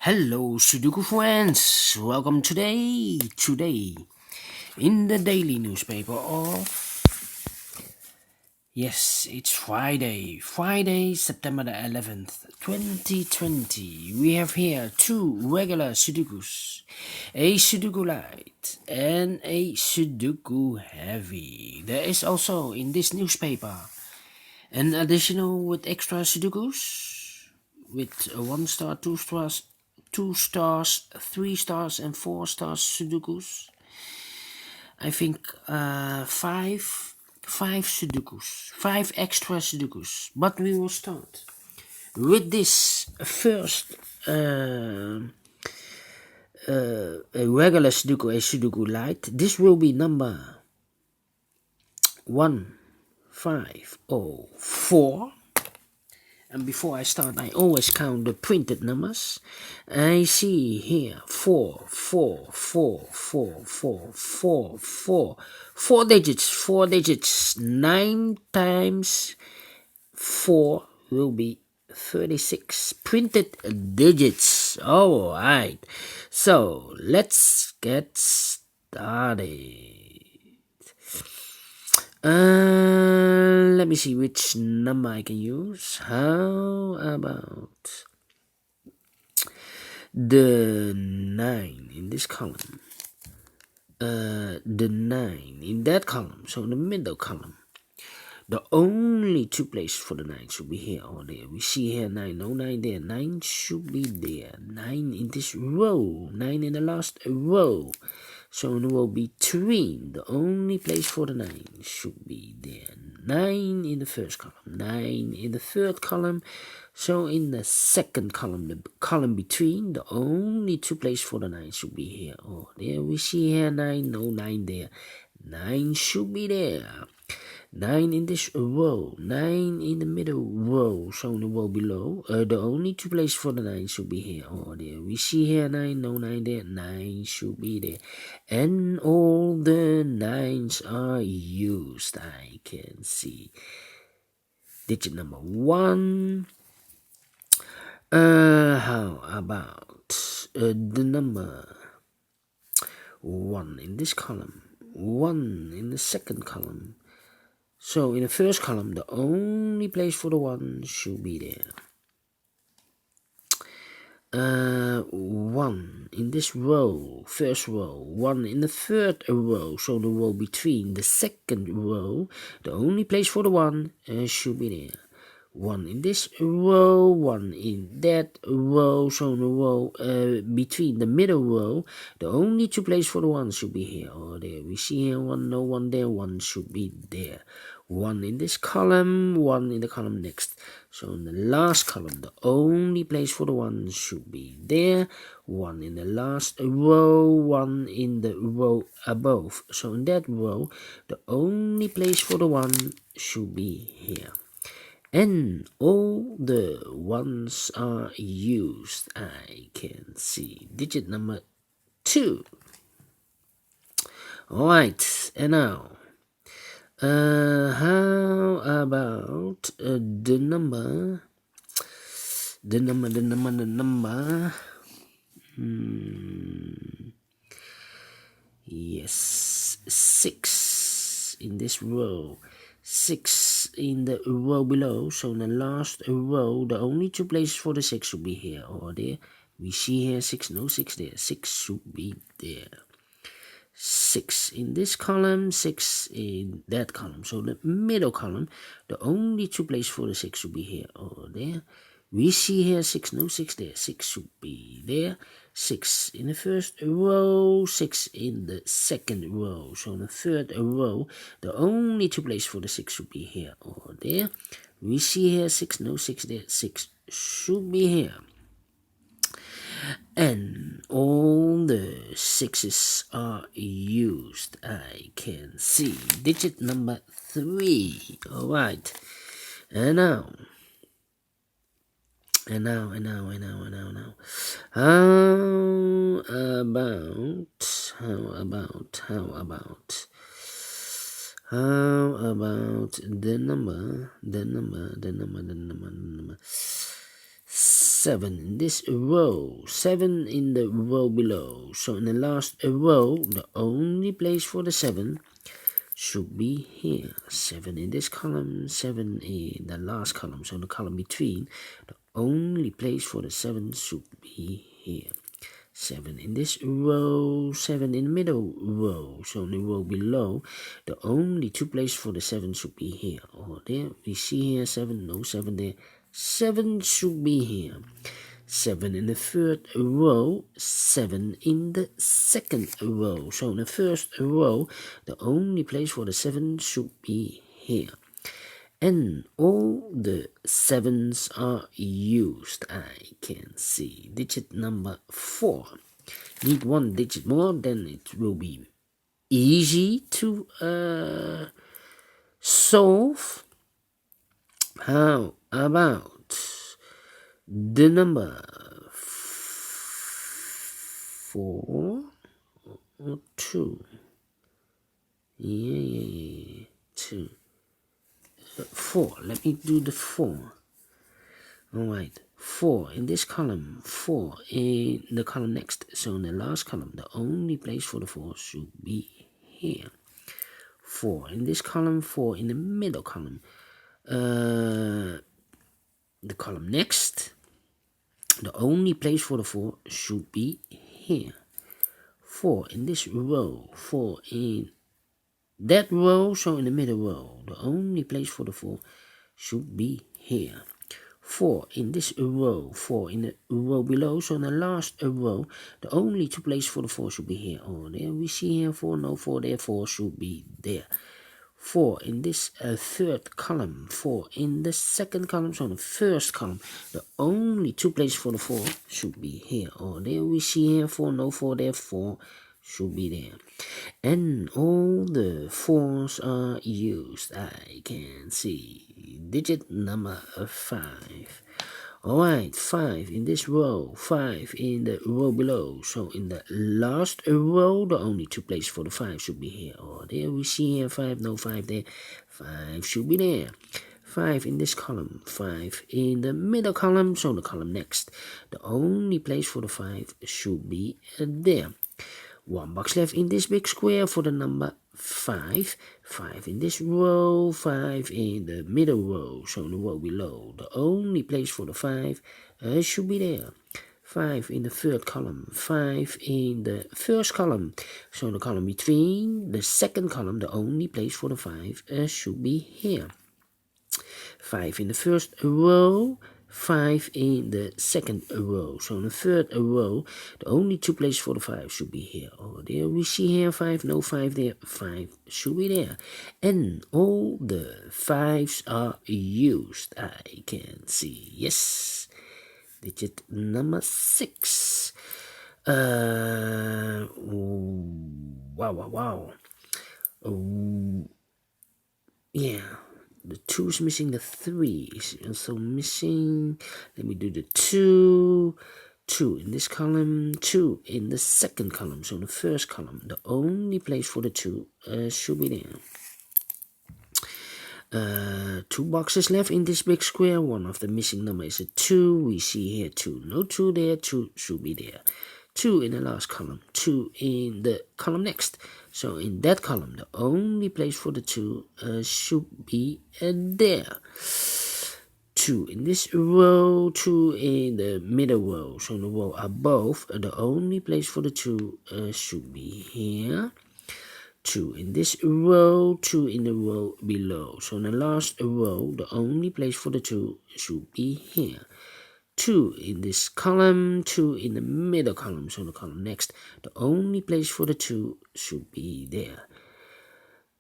Hello, Sudoku friends. Welcome today in the daily newspaper of yes, it's Friday, September the 11th, 2020. We have here two regular Sudokus, a Sudoku Light and a Sudoku Heavy. There is also in this newspaper an additional with extra Sudokus with 1 star, 2 stars, 2 stars, 3 stars, and 4 stars Sudokus. I think five Sudokus, five extra Sudokus. But we will start with this first a regular Sudoku, a Sudoku Light. This will be number 1504. And before I start, I always count the printed numbers. I see here 4 digits. 9 times 4 will be 36 printed digits. All right, so let's get started. Let me see which number I can use. How about the 9 in this column? The 9 in that column, so in the middle column. The only two places for the 9 should be here or there. We see here 9, no 9 there. 9 should be there. 9 in this row. 9 in the last row. So in the row between, the only place for the 9 should be there. 9 in the first column. 9 in the third column. So in the second column, the column between, the only two places for the 9 should be here or there. We see here 9, no 9 there. 9 should be there. 9 in this row, 9 in the middle row, so in the row below, the only two places for the 9 should be here or there. We see here 9, no 9 there, 9 should be there. And all the 9s are used, I can see. Digit number 1. How about the number 1 in this column, 1 in the second column. So in the first column, the only place for the 1 should be there. 1 in this row, first row, 1 in the third row, so the row between the second row, the only place for the 1 should be there. 1 in this row, 1 in that row, so in the row between the middle row, the only two places for the 1 should be here or there. We see here 1, no 1 there, 1 should be there. 1 in this column, 1 in the column next. So in the last column, the only place for the 1 should be there. 1 in the last row, 1 in the row above. So in that row, the only place for the 1 should be here. And all the 1s are used, I can see. Digit number 2. Alright, and now, how about the number? Yes, 6 in this row. 6 in the row below, so in the last row, the only two places for the 6 should be here or there. We see here 6, no 6 there, 6 should be there. 6 in this column, 6 in that column, so the middle column, the only two places for the 6 should be here or there. We see here 6, no 6 there, 6 should be there. 6 in the first row, 6 in the second row. So in the third row, the only two places for the 6 should be here or there. We see here 6, no 6 there, 6 should be here. And all the 6s are used, I can see. Digit number 3. Alright. And now. How about the number 7 in this row, 7 in the row below. So in the last row, the only place for the 7 should be here. 7 in this column, 7 in the last column. So in the column between, the only place for the 7 should be here. 7 in this row, 7 in the middle row. So in the row below, the only 2 places for the 7 should be here or there. We see here 7, no 7 there. 7 should be here. 7 in the third row, 7 in the second row. So in the first row, the only place for the 7 should be here. And all the 7s are used. I can see digit number 4. Need 1 digit more, then it will be easy to solve. How about the number 4 or 2? Yeah, 2. 4. Let me do the 4. Alright, 4 in this column, 4 in the column next. So in the last column, the only place for the 4 should be here. 4 in this column, 4 in the middle column. The column next, the only place for the 4 should be here. 4 in this row, 4 in that row, so in the middle row, the only place for the 4 should be here. 4 in this row, 4 in the row below, so in the last row, the only 2 places for the 4 should be here or there. We see here 4, no 4 there, 4 should be there. 4 in this third column, 4 in the second column, so in the first column, the only 2 places for the 4 should be here or there. We see here 4, no 4 there, 4 should be there. And all the 4s are used. I can see digit number 5. Alright, 5 in this row, 5 in the row below. So in the last row, the only 2 places for the 5 should be here or there. We see here 5, no 5 there, 5 should be there. 5 in this column, 5 in the middle column, so the column next. The only place for the 5 should be there. 1 box left in this big square for the number 5. 5 in this row, 5 in the middle row, so in the row below. The only place for the 5 should be there. 5 in the third column, 5 in the first column, so in the column between the second column, the only place for the 5 should be here. 5 in the first row, 5 in the second row. So in the third row, the only 2 places for the 5 should be here or there. We see here 5, no 5 there, 5 should be there. And all the 5s are used. I can see, yes. Digit number 6. Wow. Yeah. The 2 is missing, the 3 is also missing. Let me do the 2. 2 in this column, 2 in the second column. So in the first column, the only place for the 2 should be there. 2 boxes left in this big square. One of the missing number is a 2. We see here 2. No 2 there, 2 should be there. 2 in the last column, 2 in the column next. So in that column, the only place for the 2 should be there. 2 in this row, 2 in the middle row. So in the row above, the only place for the 2 should be here. 2 in this row, 2 in the row below. So in the last row, the only place for the 2 should be here. 2 in this column, 2 in the middle column, so the column next. The only place for the 2 should be there.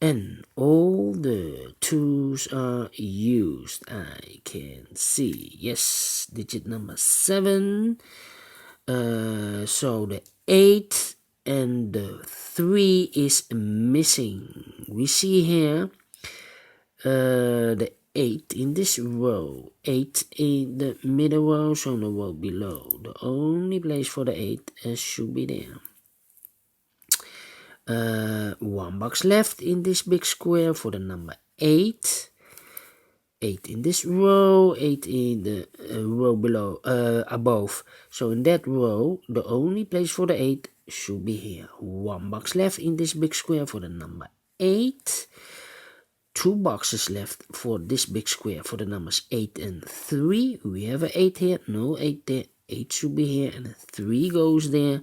And all the 2s are used. I can see, yes, digit number 7. So the 8 and the 3 is missing. We see here the 8 in this row, 8 in the middle row, so in the row below. The only place for the 8 should be there. 1 box left in this big square for the number 8. 8 in this row, 8 in the row below, above. So in that row, the only place for the 8 should be here. 1 box left in this big square for the number 8. 2 boxes left for this big square for the numbers 8 and 3. We have an 8 here, no 8 there. 8 should be here and a 3 goes there.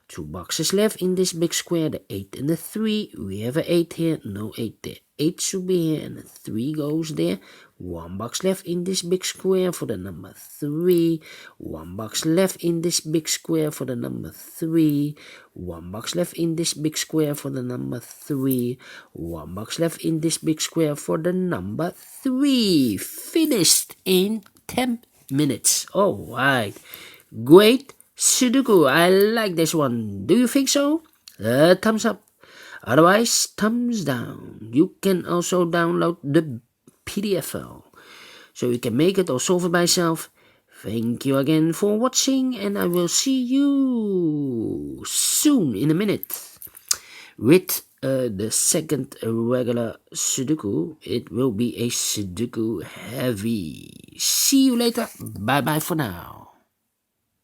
2 boxes left in this big square, the 8 and the 3. We have an 8 here, no 8 there. 8 should be here and a 3 goes there. 1 box left in this big square for the number 3. 1 box left in this big square for the number 3. 1 box left in this big square for the number 3. 1 box left in this big square for the number 3. Finished in 10 minutes. Alright, great Sudoku. I like this one. Do you think so? Thumbs up. Otherwise, thumbs down. You can also download the PDF file, so you can make it or solve it by yourself. Thank you again for watching, and I will see you soon in a minute with the second regular Sudoku. It will be a Sudoku heavy. See you later. Bye bye for now.